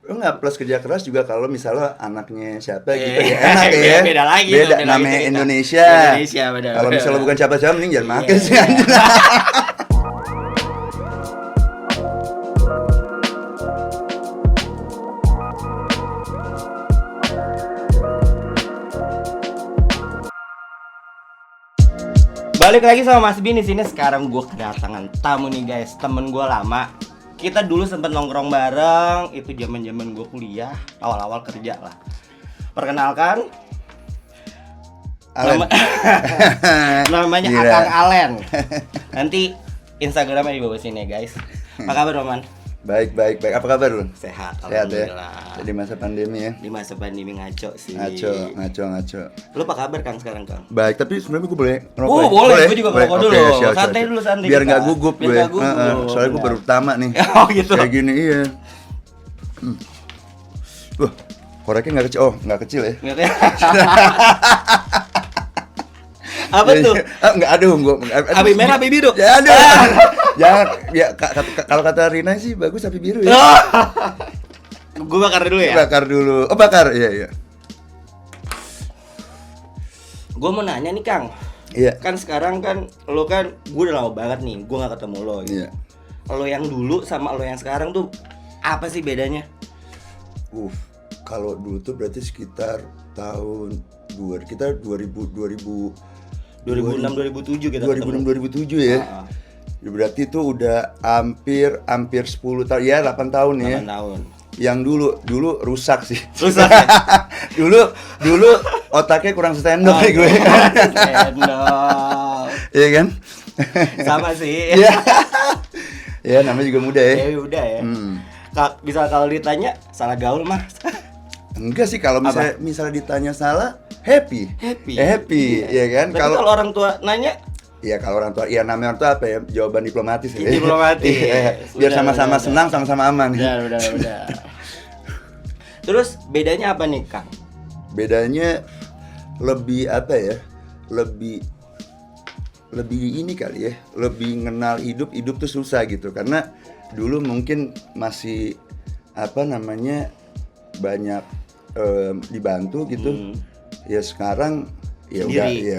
Enggak, plus kerja keras juga kalau misalnya anaknya siapa gitu ya Iya, enak ya. beda lagi, Beda beda lagi namanya cerita. Indonesia. Indonesia, benar, Kalau benar. misalnya bukan siapa-siapa mending jangan makan Iya, sih iya. anjir. Balik lagi sama Mas Bin di sini. Sekarang gue kedatangan tamu nih guys, temen gue lama. Kita dulu sempet nongkrong bareng, itu zaman gue kuliah, awal-awal kerja lah. Perkenalkan, Alen. namanya Gila. Akang Alen. Nanti Instagramnya di bawah sini ya guys. Apa kabar Roman? Baik. Apa kabar lu? Sehat, Sehat ya. alhamdulillah. Di masa pandemi ya. Di masa pandemi ngaco sih. Ngaco. Lu apa kabar Kang sekarang Kang? Baik, tapi sebenarnya gue boleh ngerokok. Oh, ya? boleh. Gue juga ngerokok Oke, dulu. siap. Santai dulu, santai Biar kita. nggak gugup Biar gue. nggak gugup. Soalnya gue Benar. baru pertama nih. Oh, gitu. Kayak gini iya. Wah, koreknya nggak kecil. Oh, nggak kecil ya. Ngerti? Apa tuh? Enggak, aduh, Api merah, api biru. Ya, aduh. Jangan, ya kalau kata Rina sih bagus api biru ya. Gue bakar dulu ya. Bakar dulu. Oh, bakar. Iya. Gue mau nanya nih Kang. Iya. Kan sekarang kan lo kan gue udah lama banget nih, gue nggak ketemu lo. Gitu. Iya. Lo yang dulu sama lo yang sekarang tuh apa sih bedanya? Kalau dulu tuh berarti sekitar tahun 2006 2006 2007 kita 2006 2007 ya. Ya, berarti itu udah hampir 10 tahun ya, 8 tahun ya. 8 tahun. Yang dulu rusak sih. Rusak ya? dulu otaknya kurang sendok nih gue. Sendok. Iya kan? Sama sih. Iya. Ya namanya juga muda ya. Ya udah ya. Bisa kalau ditanya salah gaul mah. Enggak sih, kalau misalnya ditanya salah, happy, ya kan? Tapi kalau orang tua nanya, ya kalau orang tua, ya namanya orang tua apa ya? Jawaban diplomatis ya. Diplomatis. Iya, biar sama-sama senang, sama-sama aman. Udah. Terus bedanya apa nih Kang? Bedanya lebih apa ya? Lebih ini kali ya, lebih ngenal hidup tuh susah gitu. Karena dulu mungkin masih apa namanya banyak dibantu gitu. Ya sekarang ya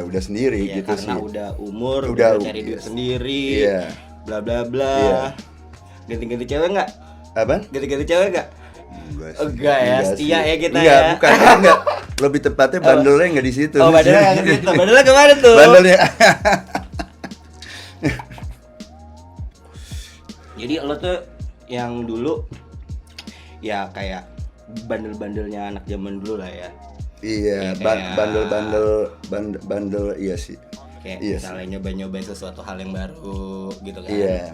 udah sendiri ya, gitu karena sih. udah umur, udah cari duit sendiri. Iya. Bla bla bla. Iya. Ganti-ganti cewek enggak? Apa? Ganti-ganti cewek enggak? Enggak sih. Enggak ya, setia sih. ya kita enggak, ya. Enggak. Lebih tepatnya bandelnya enggak di situ. Oh, bandelnya enggak ke situ. Bandelnya kemana tuh? Bandelnya. Jadi lo tuh yang dulu ya kayak bandel-bandelnya anak zaman dulu lah ya. Iya, kayak- bandel iya sih. Kayak Iya misalnya nyoba-nyobain sesuatu hal yang baru gitu kan. Iya.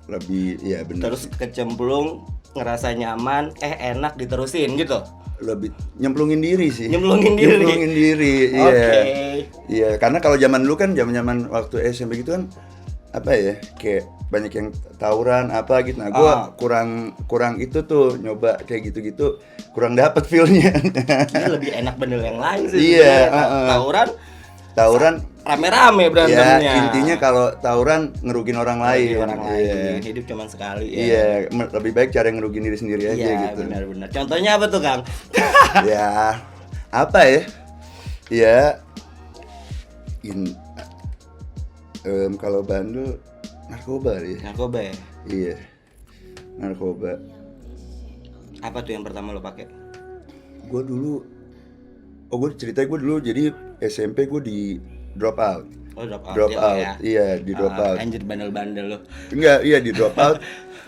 Lebih iya benar. Terus kecemplung, ngerasa nyaman, enak diterusin gitu. Lebih nyemplungin diri sih. Nyemplungin diri. Iya. Oke. Iya, karena kalau zaman dulu kan zaman waktu SMP gitu kan apa ya? Kayak banyak yang tawuran apa gitu. Nah, gua kurang itu tuh nyoba kayak gitu-gitu, kurang dapet feel-nya. Ini lebih enak bandel yang lain sih. Iya, sebenarnya. Tawuran rame-rame berantemnya. ya, intinya kalau tawuran ngerugin orang lain. Orang Iya. lain. Hidup cuma sekali ya. Iya, lebih baik cara ngerugin diri sendiri aja Iya, gitu. benar-benar. Contohnya apa tuh, Kang? Ya, apa ya? Ya, kalau bandel narkoba ya. Narkoba ya? Iya, narkoba. Apa tuh yang pertama lo pakai? Gue dulu jadi SMP gue di drop out. Oh, drop out. Drop Ya, out. ya. Iya, di drop out. Anjir bandel-bandel lo. Enggak, iya di drop out.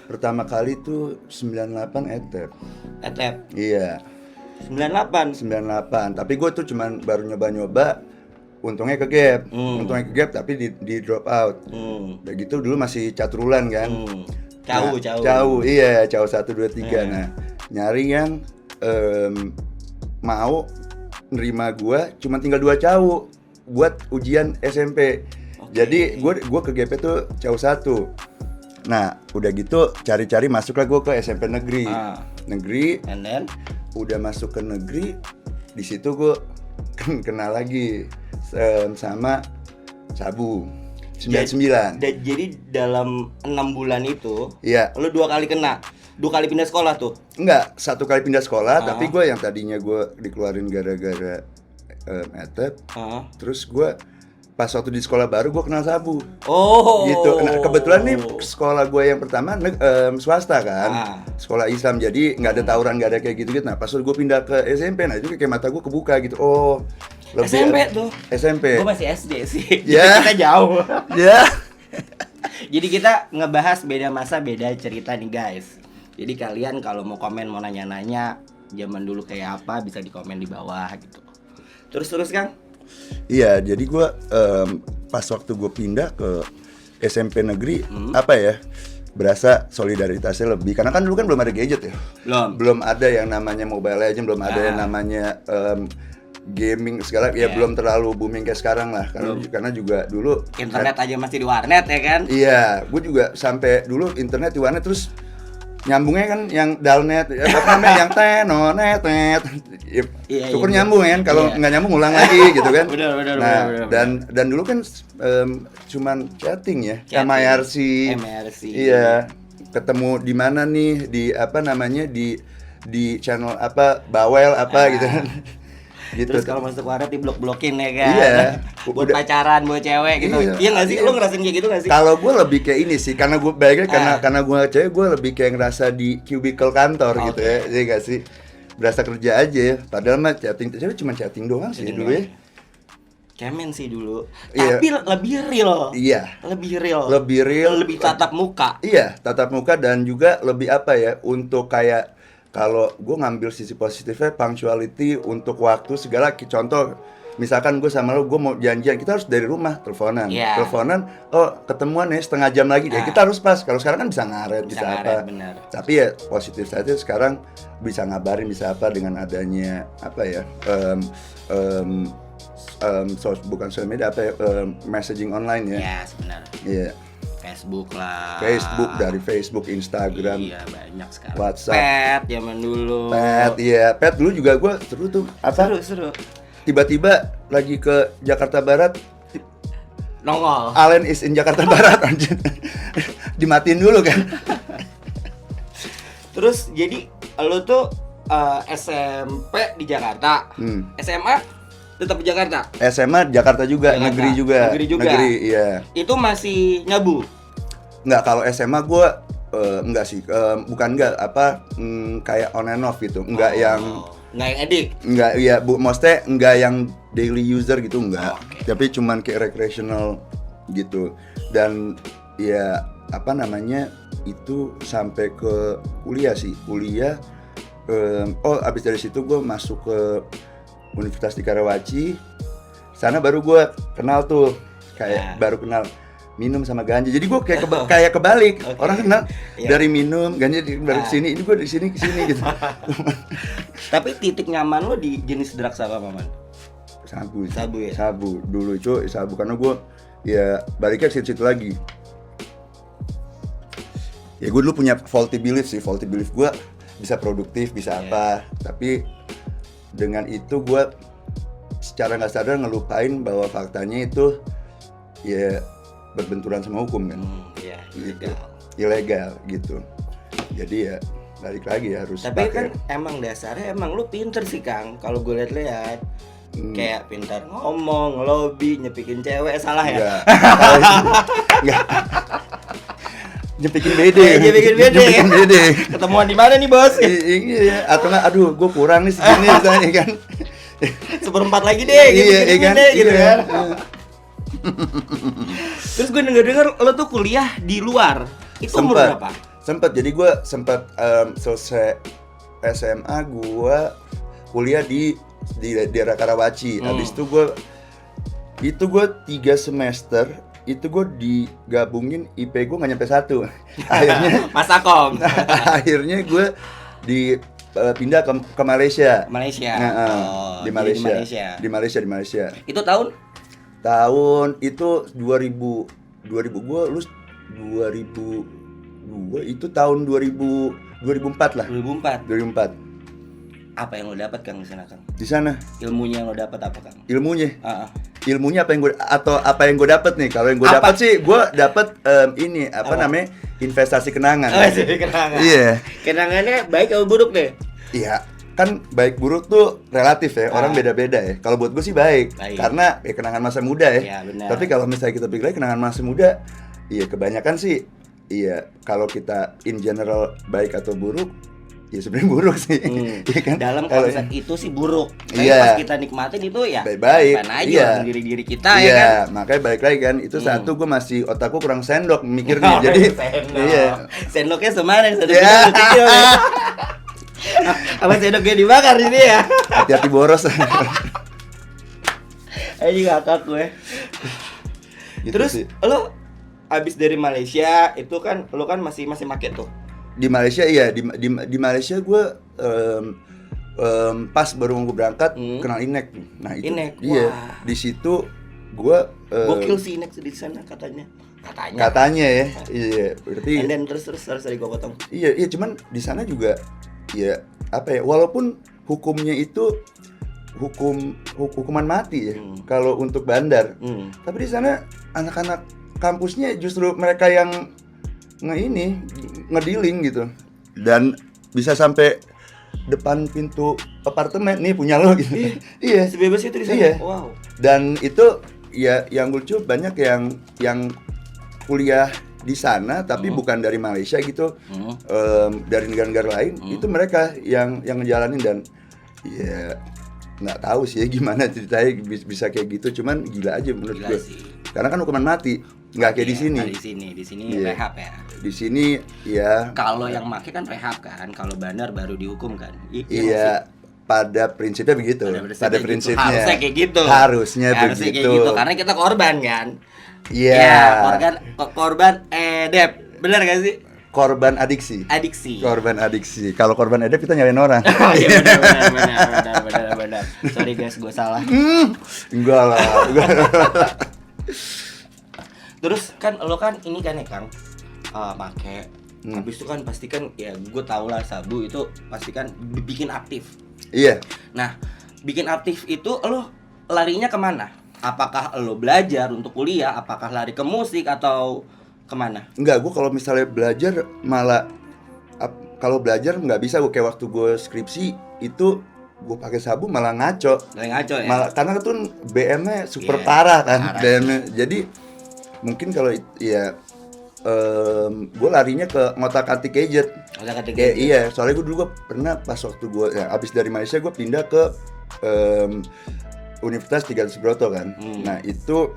Pertama kali tuh 98 ETEP. ETEP Iya, 98. 98. Tapi gue tuh cuman baru nyoba-nyoba. Untungnya ke gap. Tapi di drop out. Udah gitu dulu masih caturulan kan. Jauh. Iya, jauh 1 2 3. Nah, nyari yang mau nerima gua cuma tinggal 2 cowok buat ujian SMP. Jadi gua ke GP tuh cowok 1. Nah, udah gitu cari-cari masuklah gua ke SMP negeri. Negeri. And then Udah masuk ke negeri, di situ gua kenal lagi sama Sabu 99. Jadi dalam 6 bulan itu Iya. lo 2 kali kena. kali pindah sekolah tuh? Enggak, 1 kali pindah sekolah, tapi gue yang tadinya gue dikeluarin gara-gara metet. Terus gue pas waktu di sekolah baru gue kenal Sabu. Oh. Gitu. Nah, kebetulan nih sekolah gue yang pertama swasta kan. Sekolah Islam, jadi nggak ada tawuran, nggak ada kayak gitu-gitu. Nah, pas gue pindah ke SMP, nah itu kayak mata gue kebuka gitu. Oh, SMP tuh. SMP. Gue masih SD sih. Ya. Kita jauh. Ya. Jadi kita ngebahas beda masa, beda cerita nih guys. Jadi kalian kalau mau komen, mau nanya-nanya zaman dulu kayak apa, bisa di komen di bawah gitu. Terus Kang? Iya, jadi gue pas waktu gue pindah ke SMP negeri, apa ya, berasa solidaritasnya lebih. Karena kan dulu kan belum ada gadget ya. Belum ada yang namanya Mobile Legends, belum ada yang namanya gaming segala, ya belum terlalu booming kayak sekarang lah. Karena juga dulu internet aja masih di warnet ya kan? Iya, gue juga sampai dulu internet di warnet, terus nyambungnya kan yang dalnet, apa namanya, yang tenonet, syukur nyambung kan, kalau nggak nyambung ulang lagi gitu kan. Bener. Dan dulu kan cuman chatting ya, sama MRC. Iya, ketemu di mana nih, di apa namanya, di channel apa, Bawel apa gitu kan. Gitu. Terus kalau masuk warnet di blok-blokin ya kan. Iya. Buat pacaran, buat cewek gitu. Iya nggak sih? Lu ngerasain kayak gitu nggak sih? Kalau gue lebih kayak ini sih, karena gue baiknya karena gue cewek, gue lebih kayak ngerasa di cubicle kantor gitu ya. Jadi nggak sih, berasa kerja aja ya. Padahal mah chatting, cewek cuma chatting doang sih dulu ya. Kemen sih dulu. Tapi lebih real. Iya. Lebih real. Lebih tatap muka. Iya, tatap muka, dan juga lebih apa ya, untuk kayak, kalau gue ngambil sisi positifnya, punctuality untuk waktu segala. Contoh, misalkan gue sama lo, gue mau janjian, kita harus dari rumah teleponan, oh ketemuan ya setengah jam lagi, ya kita harus pas. Kalau sekarang kan bisa ngaret, bisa apa. Bener. Tapi ya positif saja sekarang, bisa ngabarin, bisa apa, dengan adanya apa ya, bukan social media, apa ya, messaging online ya. Ya sebenarnya. Iya. Facebook lah. Dari Facebook, Instagram. Iya, banyak sekarang. WhatsApp. Pet zaman dulu. Pet dulu juga gue seru tuh. Apa? Seru. Tiba-tiba lagi ke Jakarta Barat, nongol. Allen is in Jakarta Barat, anjir. Dimatiin dulu kan. Terus jadi lo tuh SMP di Jakarta. SMA tetap di Jakarta. SMA Jakarta juga, negeri juga. Negeri, iya. Itu masih nyabu? Enggak, kalau SMA gue enggak sih, bukan enggak, apa, kayak on and off gitu. Enggak yang edik. Enggak, ya maksudnya enggak yang daily user gitu, enggak. Tapi cuman kayak recreational gitu. Dan ya apa namanya, itu sampai ke kuliah sih. Abis dari situ gue masuk ke Universitas di Karawaci. Sana baru gue kenal tuh, kayak baru kenal minum sama ganja. Jadi gue kayak kebalik. Orang kenal dari minum, ganja baru kesini, ini gue dari sini ke sini gitu. Tapi titik nyaman lo di jenis drugs apa, Man? Sabu ya? Sabu. Dulu itu sabu, karena gue ya baliknya ke situ lagi. Ya gue dulu punya faulty belief gue bisa produktif, bisa apa. Tapi dengan itu gue secara nggak sadar ngelupain bahwa faktanya itu ya berbenturan sama hukum kan. Ilegal gitu. Jadi ya balik lagi harus. Tapi kan emang dasarnya emang lu pinter sih, Kang. Kalau gue lihat kayak pintar ngomong, ngelobi, nyepikin cewek, salah ya? Enggak. Nyepikin bede. Ketemuan di mana nih, Bos? Iya, atau enggak, aduh, gue kurang nih segini misalnya kan. 1/4 lagi deh, gitu kan. Terus gue denger lo tuh kuliah di luar. Itu umur berapa? Sempet, jadi gue sempet selesai SMA, gue kuliah di daerah Karawaci. Habis itu gue 3 semester itu gue digabungin, IP gue nggak nyampe 1. Akhirnya Masakom. Akhirnya gue pindah ke Malaysia. Di Malaysia. Itu tahun itu 2000 gue lulus 2002, itu tahun 2004 lah. 2004. Apa yang lo dapat, Kang, di sana, Kang? Di sana ilmunya yang lo dapat apa, Kang? Ilmunya apa yang gue dapat nih? Kalau yang gue dapat sih, gue dapat namanya investasi kenangan. Oh, jadi kenangan. Iya. Kenangannya baik atau buruk deh? Iya, kan baik buruk tuh relatif ya, orang beda-beda ya. Kalau buat gue sih baik. Karena ya kenangan masa muda ya. Iya, benar. Tapi kalau misalnya kita pikir lagi kenangan masa muda, iya kebanyakan sih, iya kalau kita in general baik atau buruk, ya sebenarnya buruk sih. Iya kan? Dalam konsep itu sih buruk. Tapi Iya. pas kita nikmatin itu ya baik-baik. aja Iya. dengan diri kita ya Iya, kan. makanya balik lagi kan. Itu satu gue masih otakku kurang sendok mikirnya. Jadi sendok. iya. Sendoknya semana? Sendoknya Iya. kecil ya. Apa sendoknya dibakar ini ya? Hati-hati boros. Ayo juga kakak gue. Gitu Terus sih. lo abis dari Malaysia itu kan lo kan masih make tuh. Di Malaysia iya, di Malaysia gue pas baru mau berangkat kenal Inek. Nah itu Inek, iya. wah. Di situ gue Gokil sih Inek di sana katanya. katanya ya. Iya, berarti And then terus tadi gue potong. iya cuman di sana juga ya apa ya, walaupun hukumnya itu hukuman mati ya kalau untuk bandar. Tapi di sana anak-anak kampusnya justru mereka yang ngedealing gitu. Dan bisa sampai depan pintu apartemen nih punya lo gitu. Iya, Sebebas itu di sana. Iya. Wow. Dan itu ya yang lucu banyak yang kuliah di sana tapi bukan dari Malaysia gitu, dari negara-negara lain, itu mereka yang ngejalanin. Dan ya nggak tahu sih ya gimana ceritanya bisa kayak gitu, cuman gila aja menurut gue. Karena kan hukuman mati nggak kayak di sini. Di sini Iya. rehab ya. Di sini ya Kalau yang make kan rehab kan, kalau bandar baru dihukum kan. iya. Pada prinsipnya begitu. Pada gitu. prinsipnya. Harusnya kayak gitu. Harusnya kayak begitu. gitu. Karena kita korban kan. Iya. Ya, korban edep. Benar gak sih? Korban adiksi. Adiksi. Korban adiksi. Kalau korban edep kita nyalain orang. Oh iya benar. Sorry guys, gue salah. Enggak lah. Terus kan lo kan ini kan ya Kang, make. Habis itu kan pasti kan ya gue tau lah sabu itu pasti kan bikin aktif. Iya. Nah, bikin aktif itu lo larinya kemana? Apakah lo belajar untuk kuliah? Apakah lari ke musik atau kemana? Enggak, gue kalau misalnya belajar malah kalau belajar nggak bisa. Gue kayak waktu gue skripsi itu gue pakai sabu malah ngaco. Ngaco ya. Malah karena tuh BM-nya super Iya, parah kan. parah BM-nya. Jadi mungkin kalau ya gue larinya ke ngotak-atik gadget. Iya, soalnya gue dulu pernah pas waktu gue ya, abis dari Malaysia gue pindah ke Universitas Tiga Broto kan. Nah itu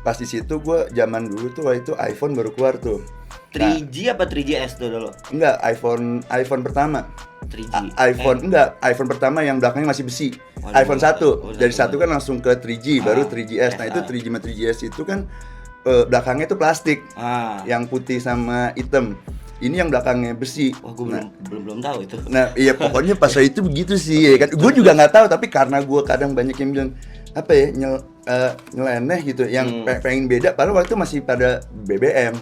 pas di situ gue zaman dulu tuh waktu itu iPhone baru keluar tuh. 3G apa 3GS tuh dulu? Enggak, iPhone pertama. 3G. iPhone pertama yang belakangnya masih besi. iPhone 1. Dari 1 kan langsung ke 3G, baru 3GS. Nah, itu 3G sama 3GS itu kan belakangnya itu plastik. Yang putih sama hitam. Ini yang belakangnya besi. Oh, gue belum tahu itu. Nah, iya pokoknya pas itu begitu sih ya kan. Gue juga nggak tahu, tapi karena gue kadang banyak yang bilang apa ya nyeleneh gitu, yang pengen beda. Padahal waktu itu masih pada BBM.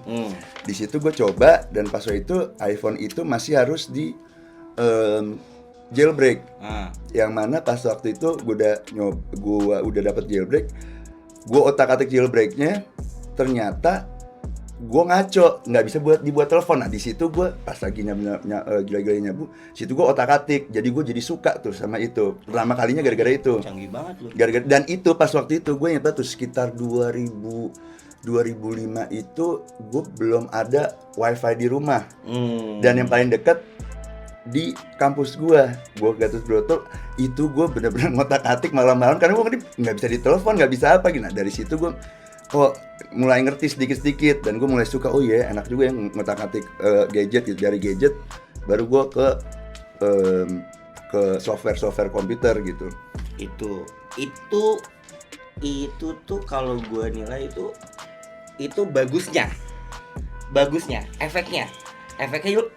Di situ gue coba dan pas itu iPhone itu masih harus di jailbreak. Yang mana pas waktu itu gue udah dapat jailbreak, gue otak-atik jailbreaknya, ternyata gue ngaco, nggak bisa dibuat telepon. Nah di situ gue pas lagi gila-gilanya nyabu, situ gue otak-atik, jadi gue jadi suka tuh sama itu. Pertama kalinya gara-gara itu. Canggih banget lu. Dan itu pas waktu itu gue ingat tuh sekitar 2005 itu gue belum ada wifi di rumah. Dan yang paling dekat di kampus gue Gatot Broto, itu gue bener-bener ngotak-atik malam-malam karena gue nggak bisa ditelepon, nggak bisa apa gitu. Nah dari situ gue mulai ngerti sedikit-sedikit dan gue mulai suka. Oh iya, enak juga yang ngotak-atik gadget gitu. Dari gadget baru gue ke software komputer gitu. Itu tuh kalau gue nilai itu bagusnya efeknya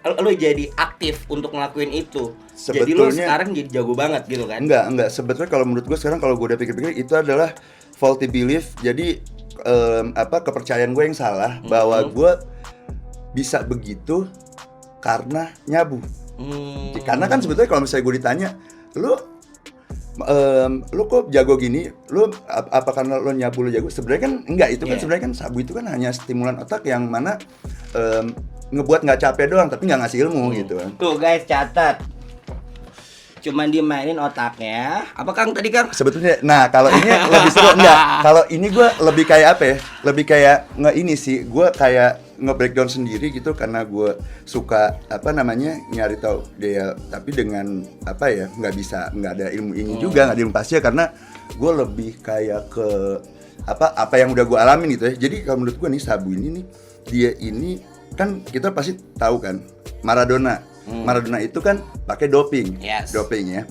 lo jadi aktif untuk ngelakuin itu. Jadi lo sekarang jadi jago banget gitu kan? Enggak. Sebetulnya kalau menurut gue sekarang, kalau gue udah pikir-pikir, itu adalah faulty belief. Jadi kepercayaan gue yang salah bahwa gue bisa begitu karena nyabu. Karena kan sebetulnya kalau misalnya gue ditanya, lu kok jago gini? Lu apa karena lu nyabu lu jago? Sebenarnya kan enggak, itu kan sebenarnya kan sabu itu kan hanya stimulan otak yang mana ngebuat nggak capek doang tapi nggak ngasih ilmu gitu kan. Tuh guys, catat. Cuman dimainin otaknya. Apa Kang tadi Kang? Sebetulnya, nah kalau ini lebih seru enggak? Kalau ini gue lebih kayak apa ya? Lebih kayak ini sih, gue kayak nge-breakdown sendiri gitu karena gue suka apa namanya nyari tahu dia, tapi dengan apa ya nggak ada ilmu ini juga, nggak ada ilmu pasti ya, karena gue lebih kayak ke apa yang udah gue alamin gitu ya. Jadi kalau menurut gue nih Sabu ini nih, dia ini kan kita pasti tahu kan Maradona. Maradona itu kan pakai doping, doping ya.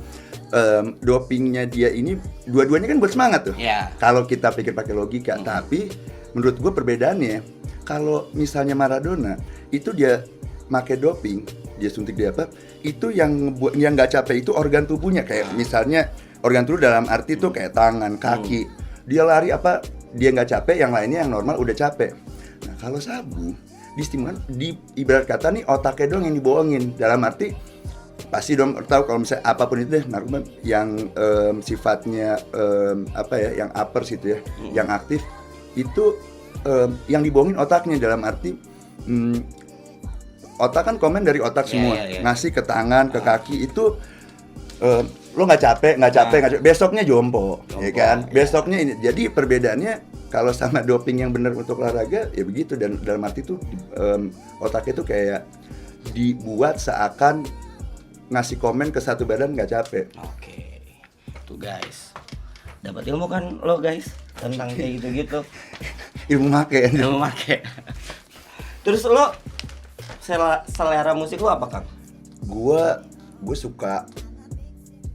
Dopingnya dia ini dua-duanya kan buat semangat tuh. Kalau kita pikir pakai logika, tapi menurut gue perbedaannya, kalau misalnya Maradona itu dia pakai doping, dia suntik dia apa, itu yang nggak capek itu organ tubuhnya, kayak misalnya organ tubuh dalam arti tuh kayak tangan, kaki. Dia lari apa, dia nggak capek, yang lainnya yang normal udah capek. Nah kalau Sabu distimulan, di ibarat kata nih otaknya dong yang dibohongin, dalam arti pasti dong tahu kalau misalnya apapun itu deh narkoba yang sifatnya apa ya, yang upper situ ya, yang aktif itu yang dibohongin otaknya, dalam arti otak kan komen dari otak semua, ngasih ke tangan, ke kaki itu lo nggak capek, besoknya jompo, ya kan, besoknya ini. Jadi perbedaannya kalau sama doping yang benar untuk olahraga ya begitu, dan dalam arti itu otaknya itu kayak dibuat seakan ngasih komen ke satu badan nggak capek. Oke, tuh guys, dapat ilmu kan lo guys tentang kayak gitu-gitu. Ilmu make. Terus lo selera musik lo apa Kang? Gue suka.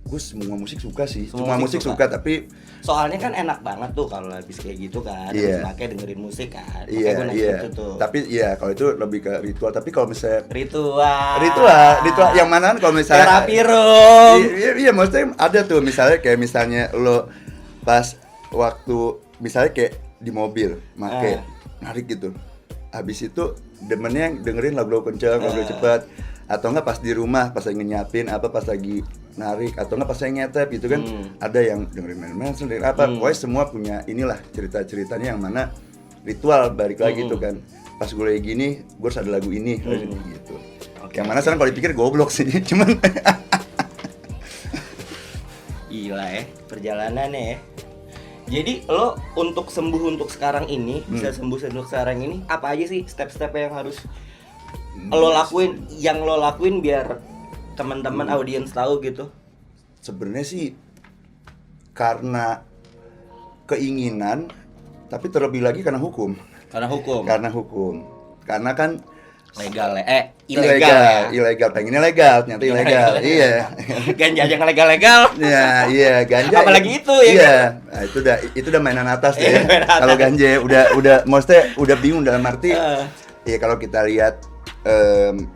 Gue semua musik suka sih. Semua musik suka, tapi soalnya kan enak banget tuh kalau habis kayak gitu kan, habis pakai dengerin musik kan. Iya. Tapi ya kalau itu lebih ke ritual. Tapi kalau misalnya ritual yang mana kan kalau misalnya terapi room. Iya, maksudnya ada tuh misalnya kayak misalnya lo pas waktu misalnya kayak di mobil make narik gitu. Habis itu demennya dengerin lagu-lagu kenceng, lagu cepat, atau enggak pas di rumah pas lagi nyiapin apa, pas lagi narik, atau enggak pas saya ngetep gitu kan. Ada yang dengerin main-main sendiri apa, pokoknya semua punya inilah cerita-ceritanya yang mana ritual balik lagi tuh kan. Pas gue lagi gini, gue harus ada lagu ini gitu. Yang mana sekarang kalau dipikir goblok sih, cuman gila perjalanannya ya. Jadi lo untuk sembuh untuk sekarang ini, bisa sembuh untuk sekarang ini, apa aja sih step-step yang harus lo lakuin biar teman-teman audiens tahu gitu? Sebenarnya sih karena keinginan, tapi terlebih lagi karena hukum. Karena kan ilegal, pengennya legal, ternyata ilegal. Iya. Ganja aja nggak legal. Iya, ganja. Apalagi itu ya. Iya. Nah, itu udah mainan atas deh. Kalau ganja udah maksudnya udah bingung dalam arti. Iya, kalau kita lihat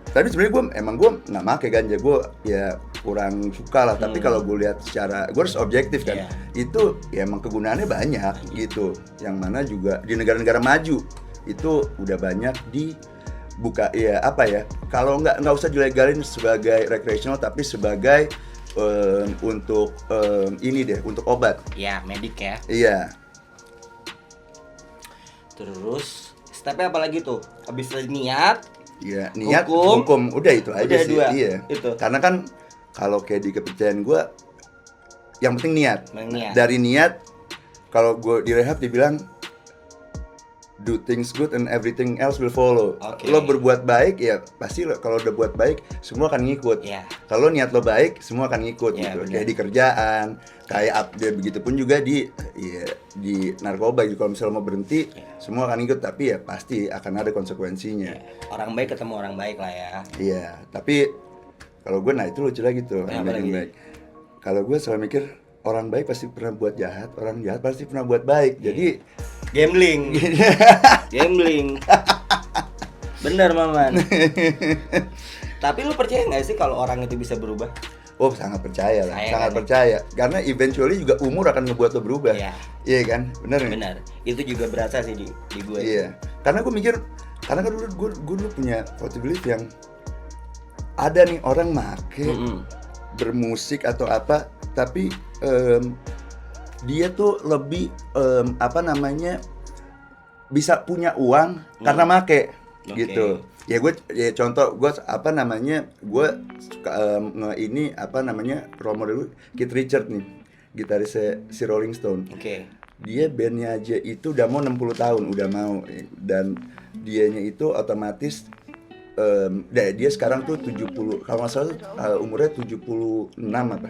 tapi sebenarnya gue nggak make ganja, gue ya kurang suka lah. Tapi kalau gue lihat secara, gue harus objektif kan, itu ya emang kegunaannya banyak gitu. Yang mana juga di negara-negara maju itu udah banyak dibuka ya apa ya. Kalau nggak usah dilegalin sebagai recreational, tapi sebagai untuk ini deh, untuk obat. Ya, medik ya. Iya. Terus stepnya apa lagi tuh? Habis niat. Iya, niat, hukum, udah itu aja sih. Iya. Itu. Karena kan kalau kayak di kepercayaan gue, yang penting niat. Dari niat, kalau gue di rehab dibilang do things good and everything else will follow. Lo berbuat baik ya pasti kalau udah buat baik semua akan ngikut. Kalau niat lo baik semua akan ngikut gitu. Kayak di kerjaan, kayak begitupun juga di narkoba gitu. Kalau misalnya mau berhenti semua akan ngikut, tapi ya pasti akan ada konsekuensinya. Orang baik ketemu orang baik lah ya. Iya, tapi kalau gue itu lucu lagi tuh, orang baik. Kalau gue selalu mikir orang baik pasti pernah buat jahat, orang jahat pasti pernah buat baik. Jadi gambling. Bener Maman. Tapi lu percaya nggak sih kalau orang itu bisa berubah? Oh, sangat percaya lah, sangat percaya. Karena eventually juga umur akan ngebuat lo berubah. Iya kan, bener. Itu juga berasa sih di gue. Iya, karena gue mikir, karena kan gue dulu punya possibility yang ada nih orang make bermusik atau apa, tapi dia tuh lebih bisa punya uang karena make gitu. Ya gue ya contoh gue apa namanya gue suka ini apa namanya role model gue Keith Richards nih, gitarisnya si Rolling Stone. Oke. Dia bandnya aja itu udah mau 60 tahun udah mau, dan dianya itu otomatis dia sekarang tuh 70 kalau nggak salah umurnya 76 apa.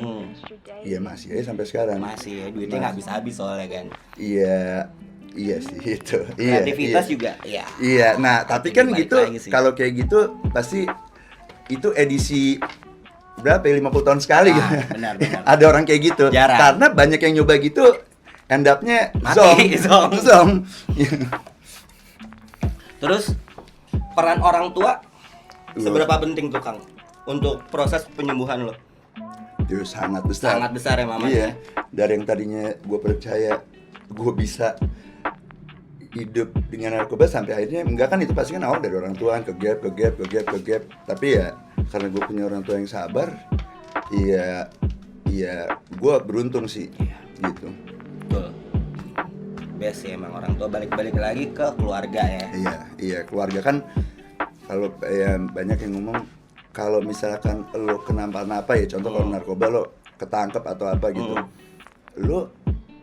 Iya masih aja sampai sekarang. Masih ya, duitnya nggak habis-habis soalnya kan. Iya sih itu. Kreativitas iya. juga ya. Iya, nah tapi kan Balik gitu lagi sih. kalau kayak gitu pasti itu edisi berapa ya 50 tahun sekali gitu. Benar. Ada orang kayak gitu. Jarang. Karena banyak yang nyoba gitu end up-nya Mati, zong. Terus peran orang tua seberapa penting tuh Kang untuk proses penyembuhan lo? Itu sangat besar. Sangat besar ya Mama. Iya. Dari yang tadinya gue percaya gue bisa hidup dengan narkoba sampai akhirnya enggak, kan itu pasti kan awal dari orang tua kan, ke gap. Tapi ya karena gue punya orang tua yang sabar, iya gue beruntung sih gitu. Betul. Best sih emang orang tua, balik lagi ke keluarga ya. Iya keluarga kan. Kalau ya banyak yang ngomong kalau misalkan lo kenapa-napa ya, contoh kalau narkoba lo ketangkep atau apa gitu, lo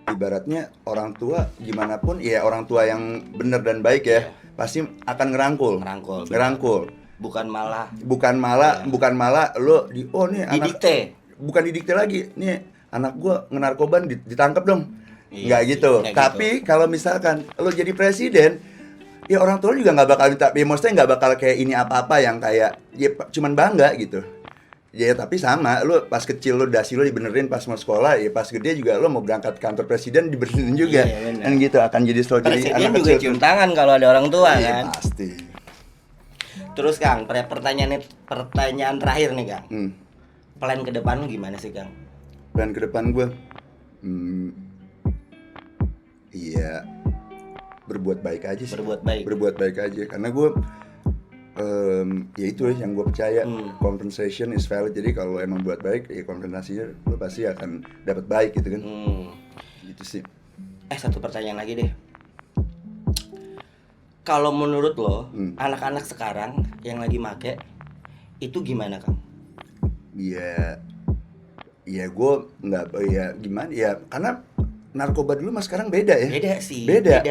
ibaratnya orang tua gimana pun ya orang tua yang benar dan baik ya pasti akan ngerangkul. Bukan malah lo nih anak bukan didikte lagi, nih anak gua ngenarkoban ditangkap dong. Nggak gitu. Tapi kalau misalkan lo jadi presiden, ya orang tua juga nggak bakal minta, ya maksudnya nggak bakal kayak ini apa-apa yang kayak ya cuman bangga gitu. Ya tapi sama, lu pas kecil lu dasi lu dibenerin pas mau sekolah, ya pas gede juga lu mau berangkat kantor presiden dibenerin juga. Iya, kan gitu akan jadi selalu jadi presiden anak juga kecil cium tangan kalau ada orang tua kan. Pasti. Terus Kang, pertanyaan terakhir nih Kang. Plan ke depan lu gimana sih Kang? Plan ke depan gue, iya berbuat baik aja sih. Berbuat baik aja karena gue ya itu yang gue percaya, compensation is valid. Jadi kalau emang buat baik ya kompensasinya lo pasti akan dapat baik gitu kan. Gitu sih. Satu pertanyaan lagi deh. Kalau menurut lo anak-anak sekarang yang lagi make itu gimana Kang? Ya gue nggak ya gimana ya, karena narkoba dulu mas sekarang beda ya. Beda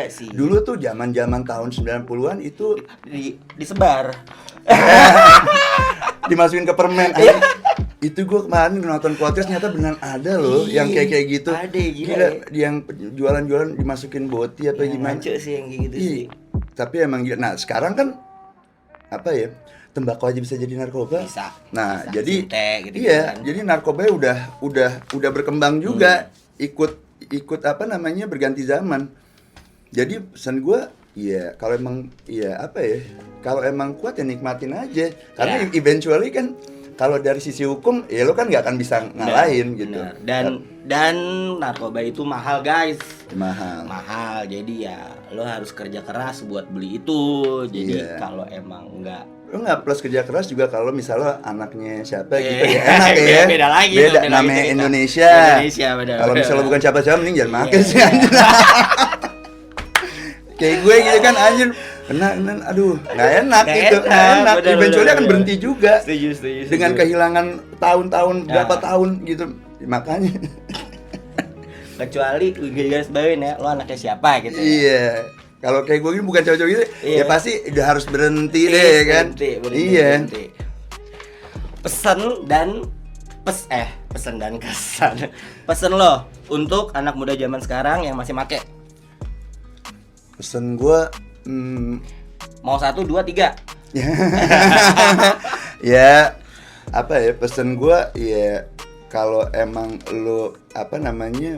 sih. Dulu tuh zaman tahun 90-an itu disebar. Dimasukin ke permen. Itu gue kemarin nonton podcast ternyata beneran ada loh yang kayak gitu. Ada gila. Yang jualan dimasukin boti apa gimana? Ngaco sih yang kayak gitu sih. Tapi emang gila. Nah, sekarang kan apa ya? Tembakau aja bisa jadi narkoba. Bisa. Nah, bisa. jadi gitu iya, kan. jadi narkoba udah berkembang juga. Ikut apa namanya berganti zaman. Jadi pesan gue ya kalau emang kalau emang kuat ya nikmatin aja, karena eventually kan kalau dari sisi hukum ya lo kan nggak akan bisa ngalahin gitu. Dan narkoba itu mahal guys. Mahal. Jadi ya lo harus kerja keras buat beli itu. Jadi kalau emang lo nggak plus kerja keras juga kalau misalnya anaknya siapa gitu ya enak ya. Beda lagi. Namanya Indonesia. Kalau misalnya bukan siapa-siapa mending jangan makan sih anjir. Kayak gue gitu kan anjir. Aduh, nggak enak. Eventually akan berhenti juga. Setuju. Dengan kehilangan tahun-tahun berapa tahun gitu. Makanya. Kecuali garis bawain ya, lo anaknya siapa gitu. Iya. Kalau kayak gue ini bukan cowok-cowok gitu, ya pasti udah harus berhenti deh kan. Berhenti. Pesan dan kesan. Pesan lo untuk anak muda zaman sekarang yang masih make. Pesan gue mau 1, 2, 3. Ya apa ya, pesan gue ya kalau emang lo apa namanya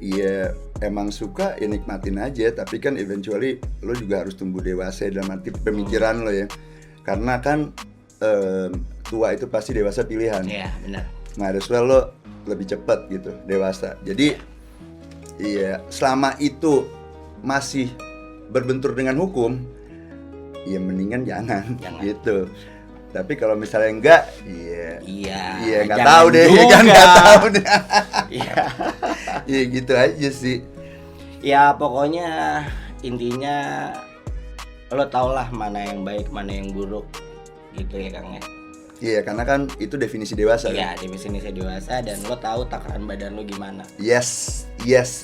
ya emang suka ya nikmatin aja, tapi kan eventually lo juga harus tumbuh dewasa dalam arti pemikiran lo ya, karena kan tua itu pasti dewasa pilihan. Iya benar. Nah harus lo lebih cepat gitu dewasa. Jadi iya selama itu masih berbentur dengan hukum ya mendingan jangan. Gitu. Tapi kalau misalnya enggak, iya nggak tahu deh, kan nggak tahu deh. Iya gitu aja sih. Ya pokoknya intinya lo tau lah mana yang baik, mana yang buruk gitu ya Kang ya. Iya, karena kan itu definisi dewasa. Iya, definisi dewasa dan lo tahu takaran badan lo gimana. Yes,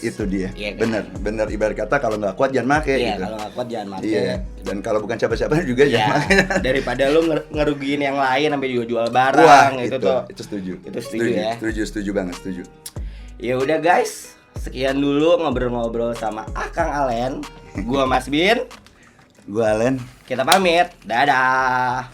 itu dia. Iya, kan? Bener. Ibarat kata kalau nggak kuat jangan make. Iya, gitu. kalau nggak kuat jangan make. Iya. Dan kalau bukan siapa-siapa juga Iya, jangan make. daripada lo ngerugiin yang lain sampai jual barang. Wah, itu tuh. Itu setuju. Itu setuju ya. Setuju banget, setuju. Ya udah guys, sekian dulu ngobrol-ngobrol sama Akang Alen. Gua Mas Bin. Gua Alen. Kita pamit. Dadah.